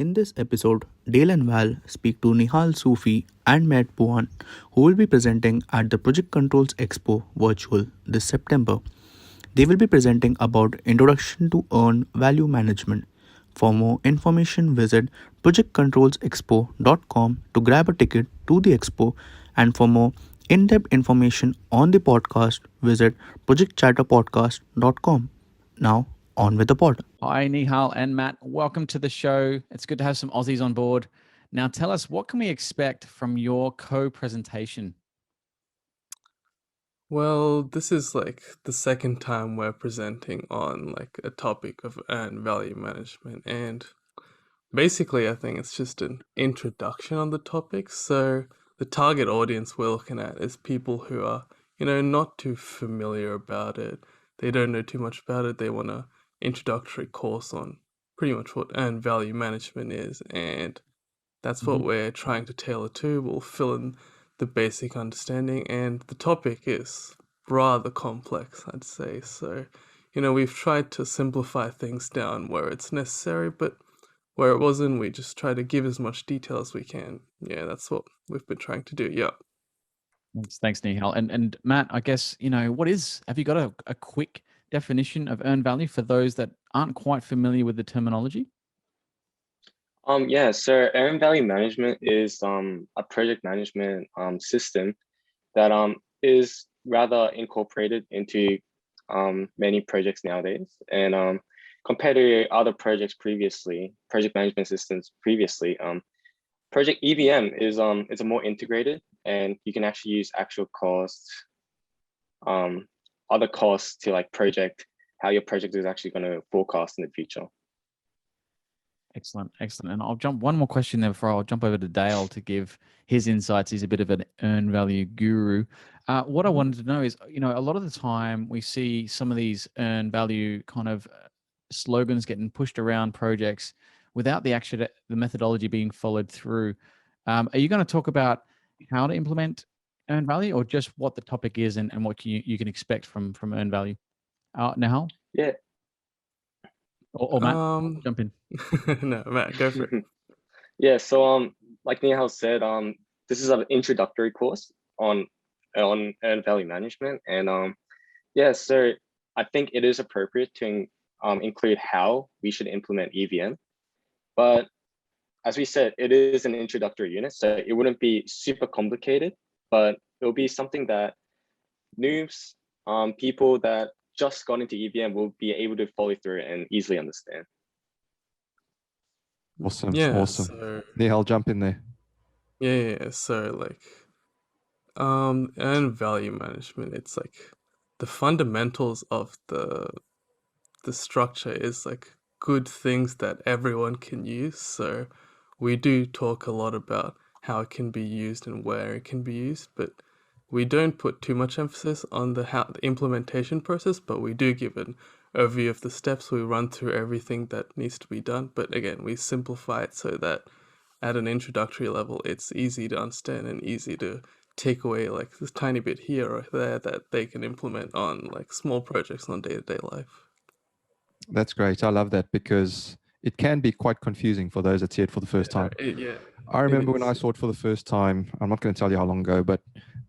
In this episode, Dale and Val speak to Nihal, Soofi, and Matt Byun, who will be presenting at the Project Controls Expo virtual this September. They will be presenting about Introduction to Earn Value Management. For more information, visit projectcontrolsexpo.com to grab a ticket to the expo. And for more in depth information on the podcast, visit projectchatterpodcast.com. Now, on with the pod. Hi, Nihal and Matt. Welcome to the show. It's good to have some Aussies on board. Now, tell us, what can we expect from your co-presentation? Well, this is like the second time we're presenting on like a topic of earned value management, and basically I think it's just an introduction on the topic. So the target audience we're looking at is people who are, not too familiar about it. They don't know too much about it. They want an introductory course on pretty much what earned value management is, and that's what we're trying to tailor to. We'll fill in the basic understanding, and the topic is rather complex, I'd say. So, we've tried to simplify things down where it's necessary, but where it wasn't, we just try to give as much detail as we can. Yeah, that's what we've been trying to do. Yeah. Thanks, Nihal. And Matt, I guess, have you got a quick definition of earned value for those that aren't quite familiar with the terminology? So earned value management is a project management system that is rather incorporated into many projects nowadays. And compared to other project management systems previously, Project EVM is a more integrated, and you can actually use actual costs, other costs to like project how your project is actually going to forecast in the future. Excellent. And I'll jump one more question there before I'll jump over to Dale to give his insights. He's a bit of an earned value guru. What I wanted to know is, a lot of the time we see some of these earned value kind of slogans getting pushed around projects without the methodology being followed through. Are you going to talk about how to implement earned value, or just what the topic is and what you can expect from earned value? Nihal? Yeah. Or Matt, jump in. No, Matt, go for it. Yeah, so like Nihal said, this is an introductory course on earned value management, and so I think it is appropriate to include how we should implement EVM, but as we said, it is an introductory unit, so it wouldn't be super complicated, but it'll be something that noobs, people that just got into EVM will be able to follow through and easily understand. Awesome. Yeah, awesome. so Nihal, jump in there. yeah. So like, earned value management, it's like the fundamentals of the structure is like good things that everyone can use. So we do talk a lot about how it can be used and where it can be used, but we don't put too much emphasis on the implementation process, but we do give an overview of the steps. We run through everything that needs to be done, but again, we simplify it so that at an introductory level, it's easy to understand and easy to take away like this tiny bit here or there that they can implement on like small projects on day-to-day life. That's great. I love that, because it can be quite confusing for those that see it for the first time. I remember when I saw it for the first time, I'm not going to tell you how long ago, but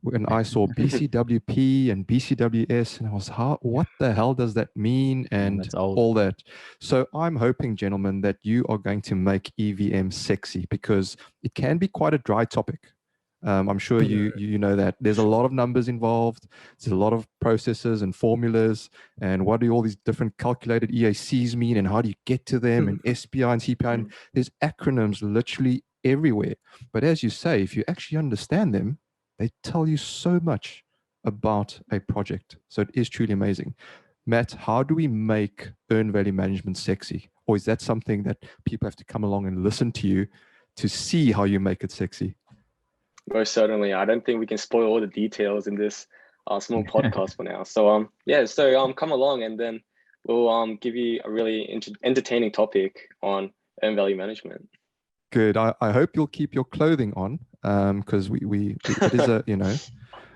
when I saw BCWP and BCWS, and I was, what the hell does that mean? And all that. So I'm hoping, gentlemen, that you are going to make EVM sexy, because it can be quite a dry topic. I'm sure you know that there's a lot of numbers involved. There's a lot of processes and formulas, and what do all these different calculated EACs mean, and how do you get to them, and SPI and CPI, and there's acronyms literally everywhere. But as you say, if you actually understand them, they tell you so much about a project. So it is truly amazing. Matt, how do we make earned value management sexy? Or is that something that people have to come along and listen to you to see how you make it sexy? Most certainly. I don't think we can spoil all the details in this small podcast for now. So come along, and then we'll give you a really entertaining topic on earned value management. Good. I hope you'll keep your clothing on, because it is a,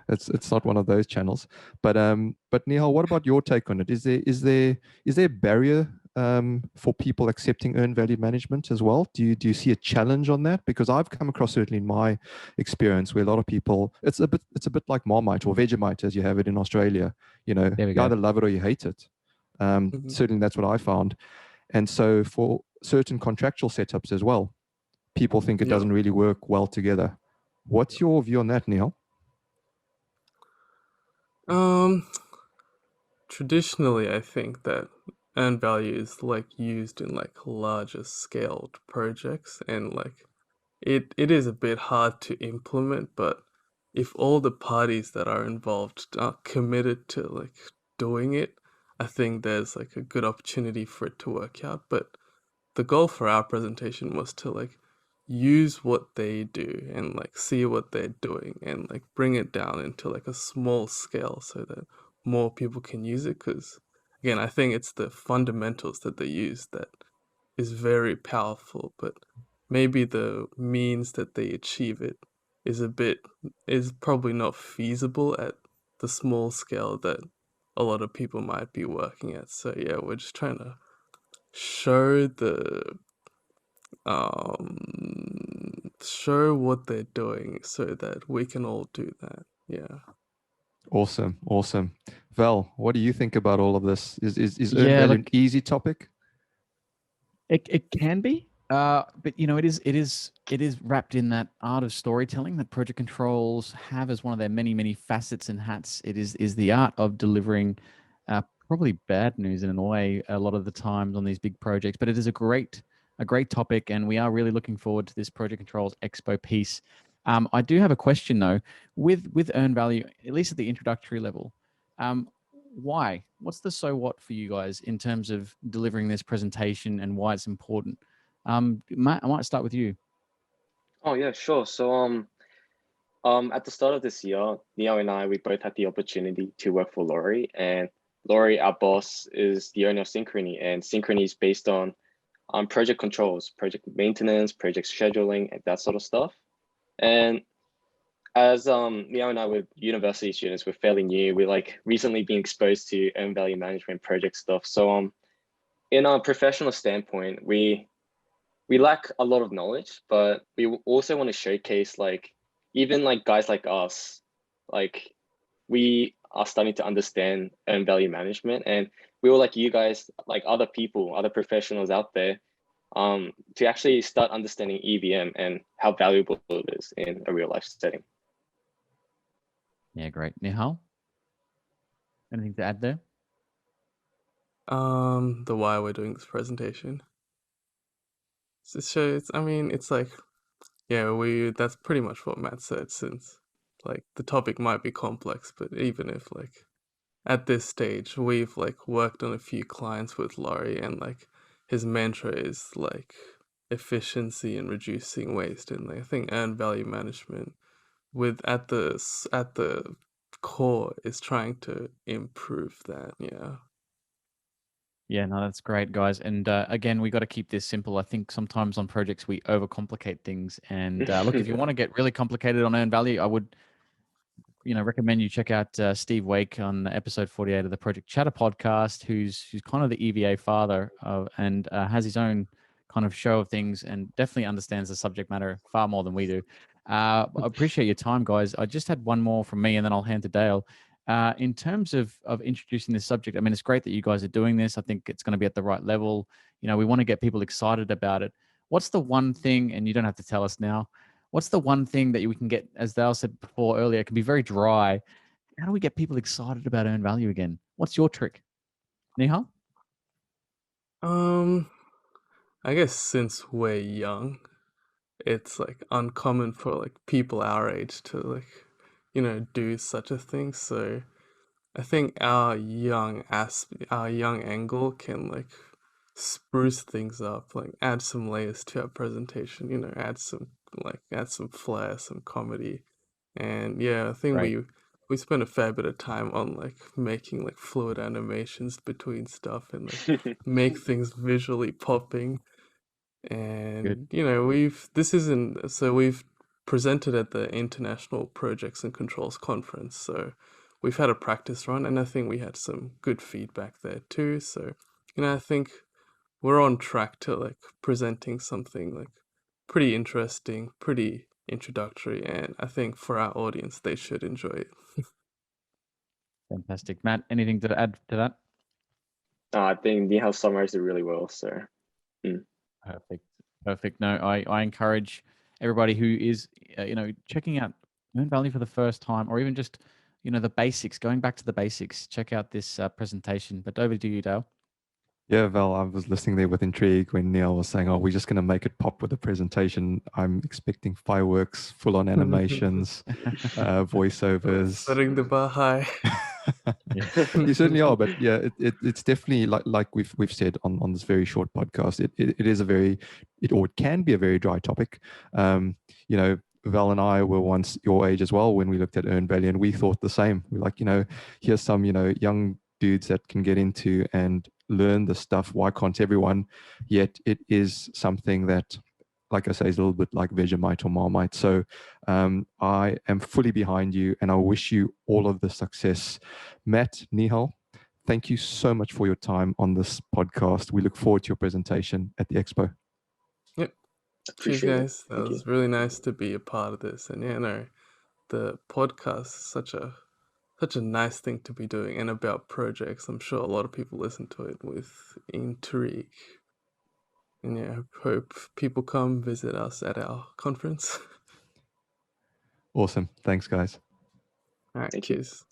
it's not one of those channels. But Nihal, what about your take on it? Is there a barrier for people accepting earned value management as well? Do you see a challenge on that? Because I've come across, certainly in my experience, where a lot of people, it's a bit like Marmite or Vegemite as you have it in Australia. You either love it or you hate it. Certainly that's what I found. And so for certain contractual setups as well, people think it doesn't really work well together. What's your view on that, Nihal? Traditionally, I think that earned value is used in larger scaled projects, and it is a bit hard to implement, but if all the parties that are involved are committed to doing it, I think there's a good opportunity for it to work out. But the goal for our presentation was to use what they do and see what they're doing and bring it down into a small scale so that more people can use it. Because again, I think it's the fundamentals that they use that is very powerful, but maybe the means that they achieve it is probably not feasible at the small scale that a lot of people might be working at. So yeah, we're just trying to show show what they're doing so that we can all do that. Yeah. Awesome. Val, what do you think about all of this? Is earned value an easy topic? It can be, but it is wrapped in that art of storytelling that Project Controls have as one of their many facets and hats. It is the art of delivering probably bad news in a way a lot of the times on these big projects. But it is a great topic, and we are really looking forward to this Project Controls Expo piece. I do have a question though, with earned value, at least at the introductory level. Why? What's the so what for you guys in terms of delivering this presentation and why it's important? Matt, I might start with you. Oh yeah, sure. So at the start of this year, Nihal and I, we both had the opportunity to work for Laurie, and Laurie, our boss, is the owner of Synchrony, and Synchrony is based on project controls, project maintenance, project scheduling, and that sort of stuff. And as Nihal and I were university students, we're fairly new. We're recently being exposed to earned value management project stuff. So in our professional standpoint, we lack a lot of knowledge, but we also want to showcase even guys like us, we are starting to understand earned value management, and we were you guys, other people, other professionals out there, to actually start understanding EVM and how valuable it is in a real life setting. Yeah, great. Nihal, anything to add there? The why we're doing this presentation. So it's yeah, that's pretty much what Matt said, since the topic might be complex, but even if at this stage we've worked on a few clients with Laurie, and his mantra is efficiency and reducing waste, and I think earned value management at the core is trying to improve that. Yeah, no, that's great, guys. And again, we got to keep this simple. I think sometimes on projects we overcomplicate things. And look, if you want to get really complicated on earned value, I would, recommend you check out Steve Wake on episode 48 of the Project Chatter podcast, who's kind of the EVA father and has his own kind of show of things, and definitely understands the subject matter far more than we do. I appreciate your time, guys. I just had one more from me, and then I'll hand to Dale. In terms of introducing this subject, I mean, it's great that you guys are doing this. I think it's going to be at the right level. We want to get people excited about it. What's the one thing, and you don't have to tell us now, what's the one thing that we can get, as Dale said before earlier, it can be very dry. How do we get people excited about earned value again? What's your trick? Nihal? I guess since we're young, it's uncommon for people our age to do such a thing. So I think our young angle can spruce things up, add some layers to our presentation, add some flair, some comedy. And yeah, I think we spent a fair bit of time on making fluid animations between stuff, and make things visually popping. And we've presented at the International Projects and Controls Conference, so we've had a practice run, and I think we had some good feedback there too. So I think we're on track to like presenting something like pretty interesting, pretty introductory, and I think for our audience they should enjoy it. Fantastic. Matt, anything to add to that? I think Nihal summarized it really well. So Perfect. No, I encourage everybody who is checking out Earn Value for the first time, or even just the basics, going back to the basics. Check out this presentation. But over to you, Dale. Yeah, Val, I was listening there with intrigue when Neil was saying, "Oh, we're just going to make it pop with the presentation." I'm expecting fireworks, full-on animations, voiceovers. Setting the bar high. You certainly are, but yeah, it's definitely like we've said on this very short podcast. It is it can be a very dry topic. Val and I were once your age as well when we looked at Earn Value, and we thought the same. We're like, here's some young dudes that can get into and learn the stuff. Why can't everyone? Yet it is something that, like I say, is a little bit like Vegemite or Marmite. So I am fully behind you, and I wish you all of the success. Matt, Nihal, thank you so much for your time on this podcast. We look forward to your presentation at the expo. Yep. Cheers, appreciate it. guys. That Thank you. was really nice to be a part of this. And the podcast is such a nice thing to be doing, and about projects. I'm sure a lot of people listen to it with intrigue. And yeah, I hope people come visit us at our conference. Awesome. Thanks, guys. All right, Thank you. cheers.